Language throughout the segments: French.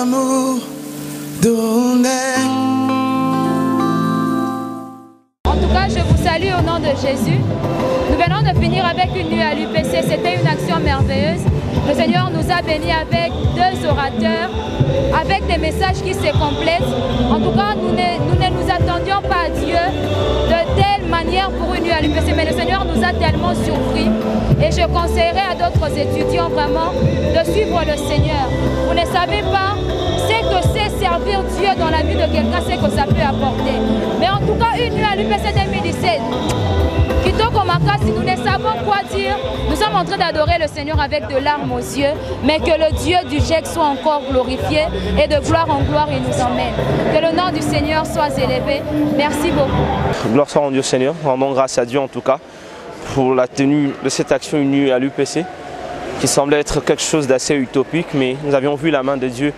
l'amour donné. En tout cas, je vous salue au nom de Jésus. Nous venons de finir avec une nuit à l'UPC. C'était une action merveilleuse. Le Seigneur nous a bénis avec 2 orateurs, avec des messages qui se complètent. En tout cas, nous ne nous attendions pas à Dieu de telle manière pour une nuit à l'UPC, mais le Seigneur nous a tellement surpris. Et je conseillerais à d'autres étudiants vraiment de suivre le Seigneur. Vous ne savez pas ce que c'est servir Dieu dans la vie de quelqu'un, ce que ça peut apporter. Mais en tout cas, une nuit à l'UPC 2017, Kitoko Makasi, nous ne savons quoi dire. Nous sommes en train d'adorer le Seigneur avec de larmes aux yeux, mais que le Dieu du GIEC soit encore glorifié et de gloire en gloire il nous emmène. Que le nom du Seigneur soit élevé. Merci beaucoup. Gloire soit rendue au Seigneur. Rendons grâce à Dieu en tout cas pour la tenue de cette action unie à l'UPC qui semblait être quelque chose d'assez utopique, mais nous avions vu la main de Dieu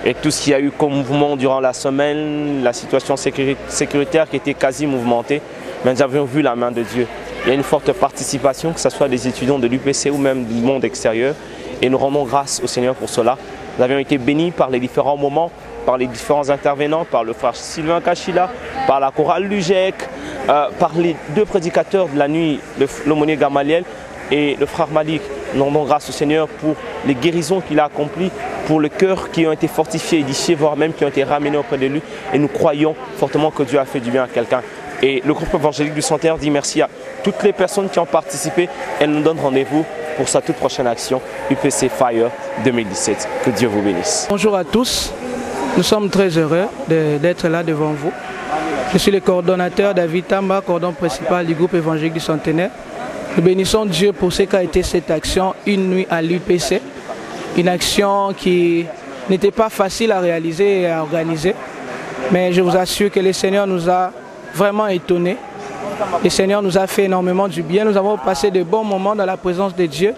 et tout ce qu'il y a eu comme mouvement durant la semaine, la situation sécuritaire qui était quasi mouvementée. Mais nous avions vu la main de Dieu. Il y a une forte participation, que ce soit des étudiants de l'UPC ou même du monde extérieur. Et nous rendons grâce au Seigneur pour cela. Nous avions été bénis par les différents moments, par les différents intervenants, par le frère Sylvain Kachila, par la chorale du GIEC, par les 2 prédicateurs de la nuit, l'aumônier Gamaliel et le frère Malik. Nous rendons grâce au Seigneur pour les guérisons qu'il a accomplies, pour le cœur qui ont été fortifiés, édifiés, voire même qui ont été ramenés auprès de lui. Et nous croyons fortement que Dieu a fait du bien à quelqu'un. Et le groupe évangélique du Centenaire dit merci à toutes les personnes qui ont participé. Elle nous donne rendez-vous pour sa toute prochaine action, UPC Fire 2017. Que Dieu vous bénisse. Bonjour à tous. Nous sommes très heureux d'être là devant vous. Je suis le coordonnateur David Tamba, coordonnateur principal du groupe évangélique du Centenaire. Nous bénissons Dieu pour ce qu'a été cette action, une nuit à l'UPC. Une action qui n'était pas facile à réaliser et à organiser. Mais je vous assure que le Seigneur nous a vraiment étonnés. Le Seigneur nous a fait énormément du bien. Nous avons passé de bons moments dans la présence de Dieu,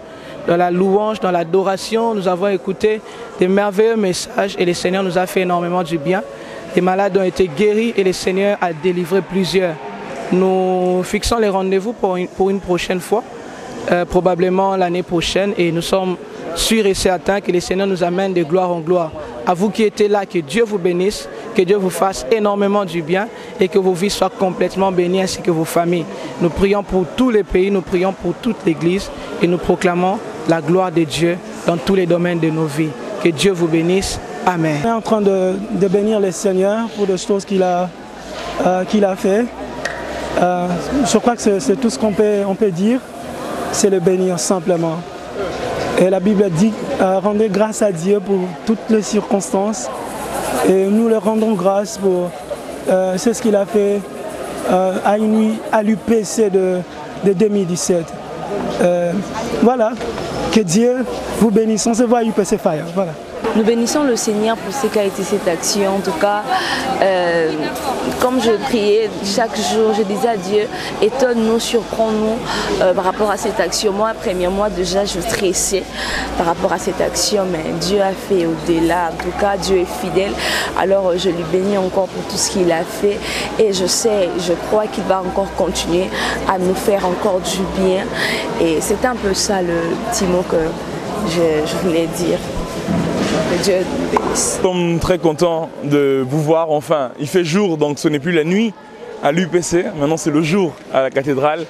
dans la louange, dans l'adoration. Nous avons écouté des merveilleux messages et le Seigneur nous a fait énormément du bien. Les malades ont été guéris et le Seigneur a délivré plusieurs. Nous fixons les rendez-vous pour une prochaine fois, probablement l'année prochaine, et nous sommes sûrs et certains que le Seigneur nous amène de gloire en gloire. À vous qui étiez là, que Dieu vous bénisse, que Dieu vous fasse énormément du bien et que vos vies soient complètement bénies ainsi que vos familles. Nous prions pour tous les pays, nous prions pour toute l'Église et nous proclamons la gloire de Dieu dans tous les domaines de nos vies. Que Dieu vous bénisse. Amen. On est en train de bénir le Seigneur pour des choses qu'il a fait. Je crois que c'est tout ce qu'on peut dire, c'est le bénir simplement. Et la Bible dit, rendez grâce à Dieu pour toutes les circonstances. Et nous le rendons grâce pour c'est ce qu'il a fait à une nuit à l'UPC de 2017. Voilà, que Dieu vous bénisse. On se voit à UPC Fire. Voilà. Nous bénissons le Seigneur pour ce qu'a été cette action. En tout cas, comme je priais chaque jour, je disais à Dieu, étonne-nous, surprends-nous par rapport à cette action. Moi, premièrement, déjà, je stressais par rapport à cette action, mais Dieu a fait au-delà. En tout cas, Dieu est fidèle. Alors, je lui bénis encore pour tout ce qu'il a fait. Et je sais, je crois qu'il va encore continuer à nous faire encore du bien. Et c'est un peu ça le petit mot que je voulais dire. Que Dieu nous bénisse. Nous sommes très contents de vous voir enfin. Il fait jour, donc ce n'est plus la nuit à l'UPC, maintenant c'est le jour à la cathédrale.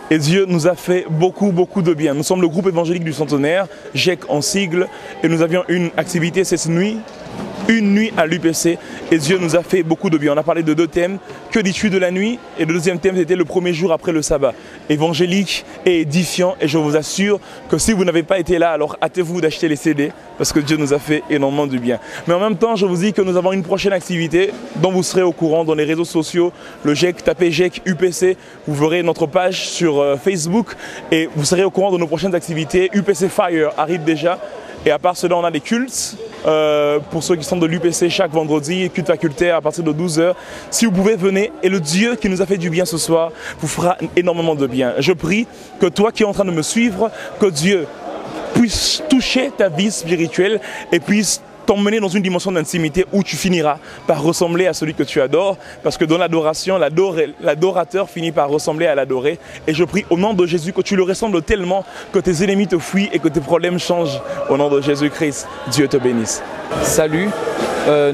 Et Dieu nous a fait beaucoup de bien. Nous sommes le groupe évangélique du Centenaire, GIEC en sigle, et nous avions une activité cette nuit, une nuit à l'UPC, et Dieu nous a fait beaucoup de bien. On a parlé de 2 thèmes, que dis-tu de la nuit? Et le deuxième thème c'était le premier jour après le sabbat, évangélique et édifiant, et je vous assure que si vous n'avez pas été là, alors hâtez-vous d'acheter les CD, parce que Dieu nous a fait énormément du bien. Mais en même temps, je vous dis que nous avons une prochaine activité dont vous serez au courant dans les réseaux sociaux, le GIEC, tapez GIEC UPC, vous verrez notre page sur Facebook, et vous serez au courant de nos prochaines activités. UPC Fire arrive déjà, et à part cela, on a des cultes. Pour ceux qui sont de l'UPC chaque vendredi, culte facultaire à partir de 12 h. Si vous pouvez, venez, et le Dieu qui nous a fait du bien ce soir vous fera énormément de bien. Je prie que toi qui es en train de me suivre, que Dieu puisse toucher ta vie spirituelle et puisse t'emmener dans une dimension d'intimité où tu finiras par ressembler à celui que tu adores, parce que dans l'adoration, l'adorateur finit par ressembler à l'adoré. Et je prie au nom de Jésus que tu le ressembles tellement que tes ennemis te fuient et que tes problèmes changent. Au nom de Jésus-Christ, Dieu te bénisse. Salut,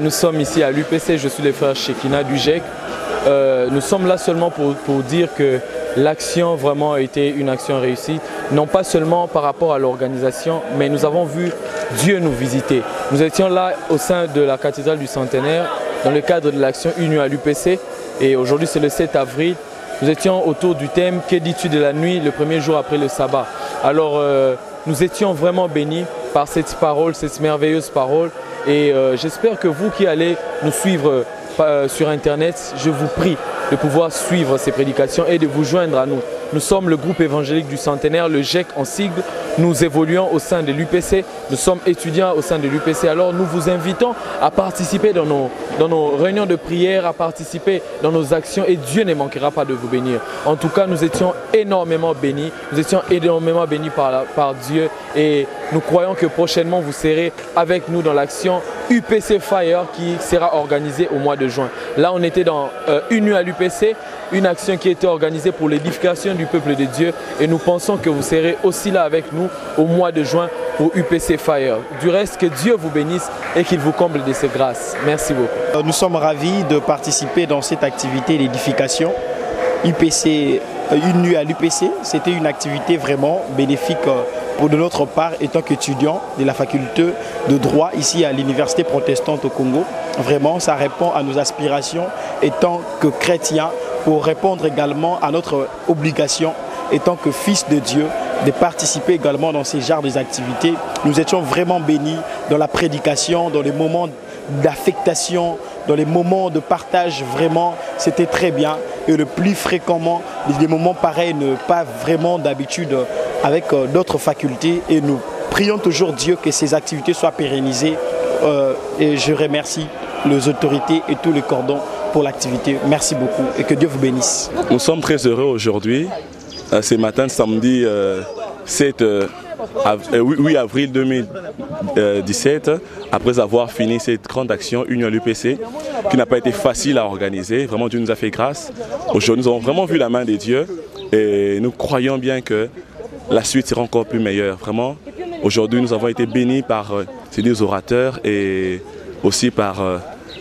nous sommes ici à l'UPC, je suis le frère Shekina du GEC. Nous sommes là seulement pour dire que l'action vraiment a été une action réussie, non pas seulement par rapport à l'organisation, mais nous avons vu Dieu nous visiter. Nous étions là au sein de la cathédrale du Centenaire, dans le cadre de l'action Union à l'UPC, et aujourd'hui c'est le 7 avril. Nous étions autour du thème « Que dis-tu de la nuit, le premier jour après le sabbat ?» Alors nous étions vraiment bénis par cette parole, cette merveilleuse parole, et j'espère que vous qui allez nous suivre sur Internet, je vous prie de pouvoir suivre ces prédications et de vous joindre à nous. Nous sommes le groupe évangélique du Centenaire, le GEC en sigle. Nous évoluons au sein de l'UPC, nous sommes étudiants au sein de l'UPC. Alors nous vous invitons à participer dans nos réunions de prière, à participer dans nos actions et Dieu ne manquera pas de vous bénir. En tout cas, nous étions énormément bénis, par Dieu et nous croyons que prochainement vous serez avec nous dans l'action UPC Fire qui sera organisée au mois de juin. Là, on était dans une nuit à l'UPC, une action qui était organisée pour l'édification du peuple de Dieu et nous pensons que vous serez aussi là avec nous au mois de juin pour UPC Fire. Du reste, que Dieu vous bénisse et qu'il vous comble de ses grâces. Merci beaucoup. Nous sommes ravis de participer dans cette activité d'édification. UPC, une nuit à l'UPC, c'était une activité vraiment bénéfique pour de notre part, étant qu'étudiant de la faculté de droit ici à l'Université protestante au Congo. Vraiment, ça répond à nos aspirations étant que chrétiens, pour répondre également à notre obligation étant que fils de Dieu, de participer également dans ces genres d'activités. Nous étions vraiment bénis dans la prédication, dans les moments d'affectation, dans les moments de partage, vraiment, c'était très bien. Et le plus fréquemment, des moments pareils, ne pas vraiment d'habitude avec d'autres facultés. Et nous prions toujours Dieu que ces activités soient pérennisées. Et je remercie les autorités et tous les cordons pour l'activité. Merci beaucoup et que Dieu vous bénisse. Nous sommes très heureux aujourd'hui, ce matin, samedi 8 avril 2017, après avoir fini cette grande action Union à l'UPC, qui n'a pas été facile à organiser. Vraiment, Dieu nous a fait grâce. Aujourd'hui, nous avons vraiment vu la main de Dieu et nous croyons bien que la suite sera encore plus meilleure. Vraiment, aujourd'hui, nous avons été bénis par ces deux orateurs et aussi par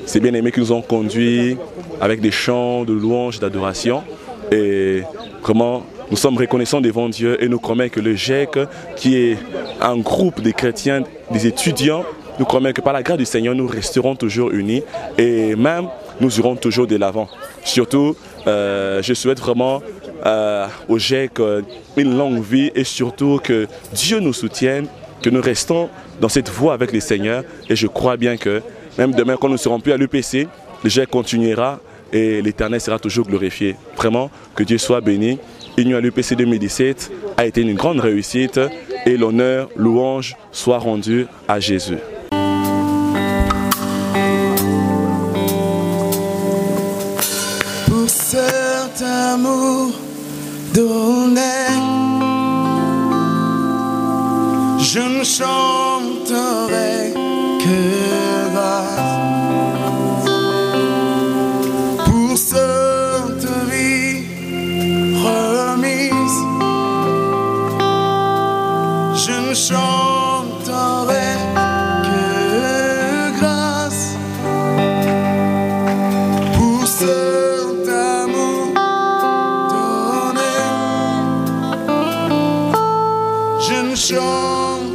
ces bien-aimés qui nous ont conduits avec des chants de louange, d'adoration. Et vraiment, nous sommes reconnaissants devant Dieu et nous croyons que le GEC, qui est un groupe de chrétiens, des étudiants, nous croyons que par la grâce du Seigneur, nous resterons toujours unis et même nous irons toujours de l'avant. Surtout, je souhaite vraiment au GEC une longue vie et surtout que Dieu nous soutienne, que nous restons dans cette voie avec le Seigneur. Et je crois bien que même demain, quand nous ne serons plus à l'UPC, le GEC continuera et l'Éternel sera toujours glorifié. Vraiment, que Dieu soit béni. Union à l'UPC 2017 a été une grande réussite et l'honneur, louange soit rendu à Jésus. Pour cet amour donné, je ne chanterai que grâce. Pour cette vie remise, je ne chanterai que grâce. Pour cet amour donné, je ne chanterai